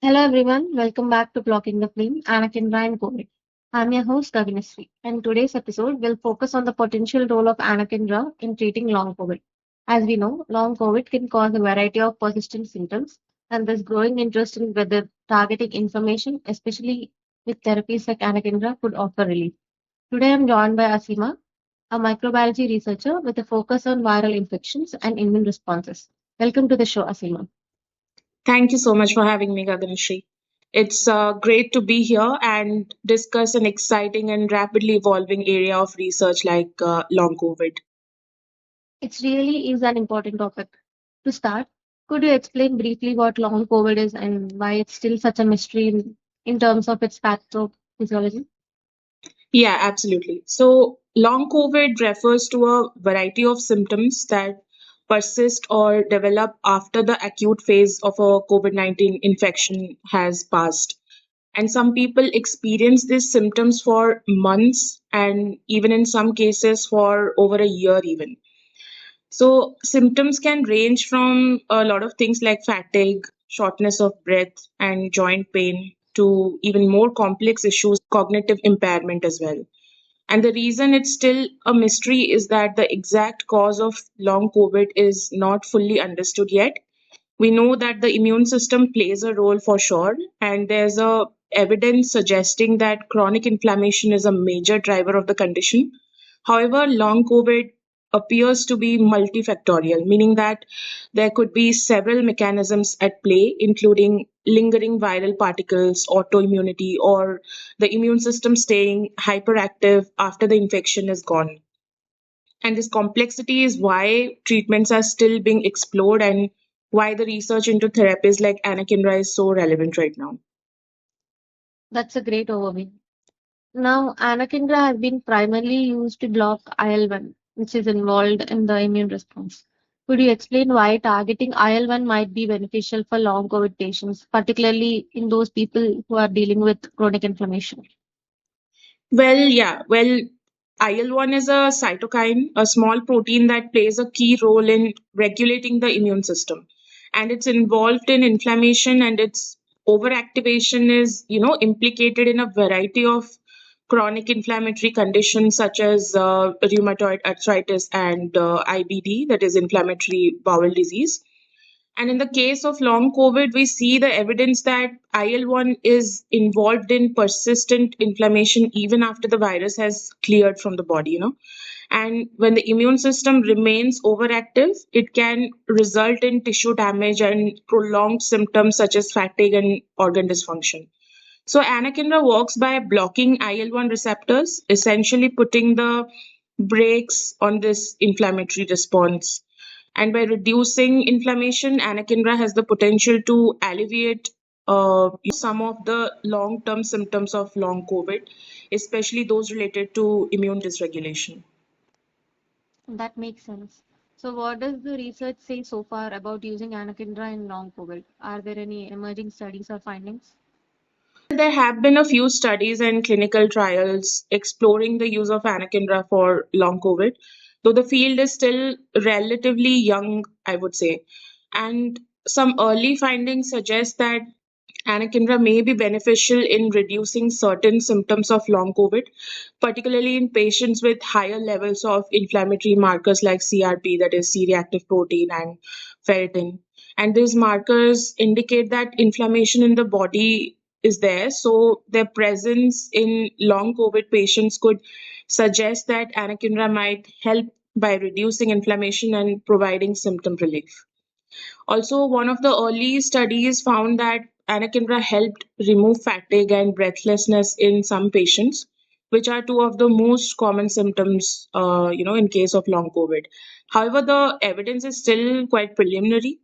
Hello everyone, welcome back to Blocking the Flame, Anakinra and COVID. I'm your host Gaganasri, and today's episode will focus on the potential role of Anakinra in treating long COVID. As we know, long COVID can cause a variety of persistent symptoms, and there's growing interest in whether targeting inflammation, especially with therapies like Anakinra, could offer relief. Today I'm joined by Aseema, a microbiology researcher with a focus on viral infections and immune responses. Welcome to the show, Aseema. Thank you so much for having me, Gaganasri. It's great to be here and discuss an exciting and rapidly evolving area of research like long COVID. It really is an important topic. To start, could you explain briefly what long COVID is and why it's still such a mystery in terms of its pathophysiology? Yeah, absolutely. So, long COVID refers to a variety of symptoms that persist or develop after the acute phase of a COVID-19 infection has passed. And some people experience these symptoms for months and even in some cases for over a year, even. So, symptoms can range from a lot of things like fatigue, shortness of breath, and joint pain to even more complex issues, cognitive impairment as well. And the reason it's still a mystery is that the exact cause of long COVID is not fully understood yet. We know that the immune system plays a role for sure, and there's a evidence suggesting that chronic inflammation is a major driver of the condition. However, long COVID appears to be multifactorial, meaning that there could be several mechanisms at play, including lingering viral particles, autoimmunity, or the immune system staying hyperactive after the infection is gone. And this complexity is why treatments are still being explored and why the research into therapies like Anakinra is so relevant right now. That's a great overview. Now, anakinra has been primarily used to block IL-1, which is involved in the immune response. Could you explain why targeting IL-1 might be beneficial for long COVID patients, particularly in those people who are dealing with chronic inflammation? Well, IL-1 is a cytokine, a small protein that plays a key role in regulating the immune system. And it's involved in inflammation and its overactivation is, implicated in a variety of chronic inflammatory conditions such as rheumatoid arthritis and IBD, that is inflammatory bowel disease. And in the case of long COVID, we see the evidence that IL-1 is involved in persistent inflammation even after the virus has cleared from the body. And when the immune system remains overactive, it can result in tissue damage and prolonged symptoms such as fatigue and organ dysfunction. So, Anakinra works by blocking IL-1 receptors, essentially putting the brakes on this inflammatory response. And by reducing inflammation, Anakinra has the potential to alleviate some of the long term symptoms of long COVID, especially those related to immune dysregulation. That makes sense. So, what does the research say so far about using anakinra in long COVID? Are there any emerging studies or findings? There have been a few studies and clinical trials exploring the use of Anakinra for long COVID, though the field is still relatively young, I would say. And some early findings suggest that Anakinra may be beneficial in reducing certain symptoms of long COVID, particularly in patients with higher levels of inflammatory markers like CRP, that is C reactive protein, and ferritin. And these markers indicate that inflammation in the body is there. So, their presence in long COVID patients could suggest that Anakinra might help by reducing inflammation and providing symptom relief. Also, one of the early studies found that anakinra helped remove fatigue and breathlessness in some patients, which are two of the most common symptoms, in case of long COVID. However, the evidence is still quite preliminary,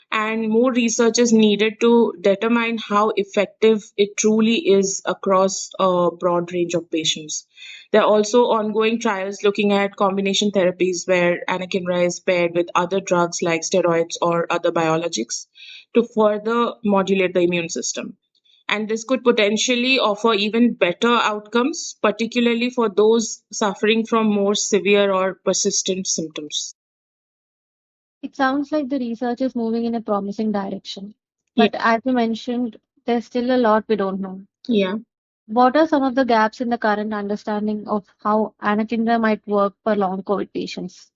and more research is needed to determine how effective it truly is across a broad range of patients. There are also ongoing trials looking at combination therapies where anakinra is paired with other drugs like steroids or other biologics to further modulate the immune system. And this could potentially offer even better outcomes, particularly for those suffering from more severe or persistent symptoms. It sounds like the research is moving in a promising direction. Yeah. But as you mentioned, there's still a lot we don't know. Yeah. What are some of the gaps in the current understanding of how Anakinra might work for long COVID patients?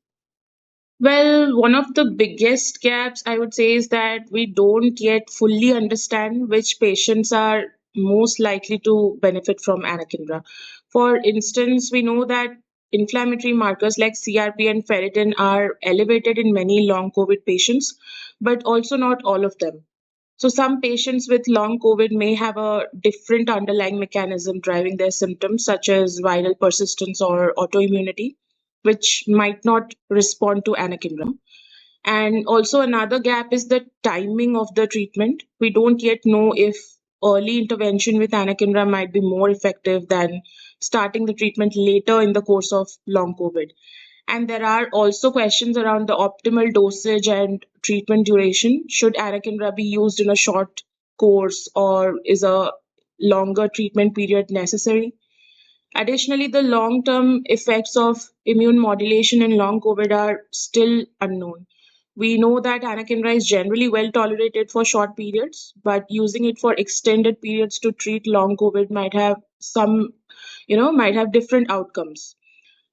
Well, one of the biggest gaps I would say is that we don't yet fully understand which patients are most likely to benefit from anakinra. For instance, we know that inflammatory markers like CRP and ferritin are elevated in many long COVID patients, but also not all of them. So, some patients with long COVID may have a different underlying mechanism driving their symptoms, such as viral persistence or autoimmunity, which might not respond to anakinra. And also, another gap is the timing of the treatment. We don't yet know if early intervention with anakinra might be more effective than starting the treatment later in the course of long COVID. And there are also questions around the optimal dosage and treatment duration. Should anakinra be used in a short course, or is a longer treatment period necessary? Additionally, the long term effects of immune modulation in long COVID are still unknown. We know that anakinra is generally well tolerated for short periods, but using it for extended periods to treat long COVID might have might have different outcomes.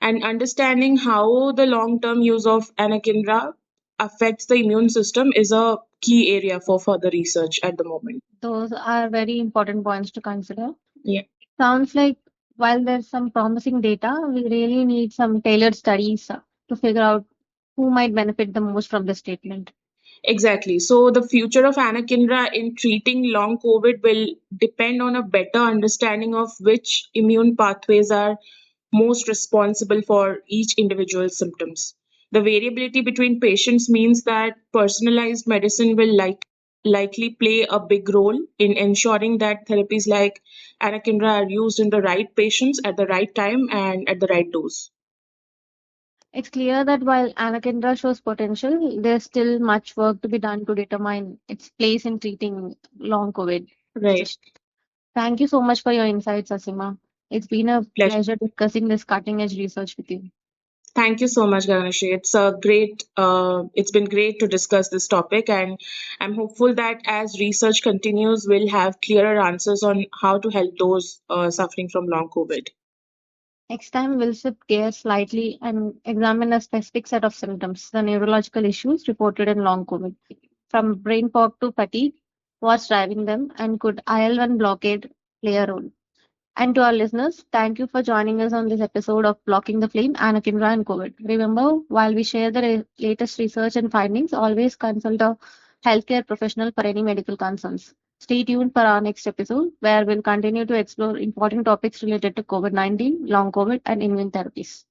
And understanding how the long term use of anakinra affects the immune system is a key area for further research at the moment. Those are very important points to consider. Yeah. Sounds like while there's some promising data, we really need some tailored studies to figure out who might benefit the most from this treatment. Exactly. So the future of anakinra in treating long COVID will depend on a better understanding of which immune pathways are most responsible for each individual's symptoms. The variability between patients means that personalized medicine will likely play a big role in ensuring that therapies like anakinra are used in the right patients at the right time and at the right dose. It's clear that while Anakinra shows potential, there's still much work to be done to determine its place in treating long COVID. Right. Thank you so much for your insights, Asima. It's been a Pleasure. pleasure discussing this cutting edge research with you. Thank you so much, Gaganasri. It's been great to discuss this topic, and I'm hopeful that as research continues, we'll have clearer answers on how to help those suffering from long COVID. Next time, we'll shift gears slightly and examine a specific set of symptoms, the neurological issues reported in long COVID. From brain fog to fatigue, what's driving them, and could IL-1 blockade play a role? And to our listeners, thank you for joining us on this episode of Blocking the Flame, Anakinra and COVID. Remember, while we share the latest research and findings, always consult a healthcare professional for any medical concerns. Stay tuned for our next episode, where we'll continue to explore important topics related to COVID-19, long COVID, and immune therapies.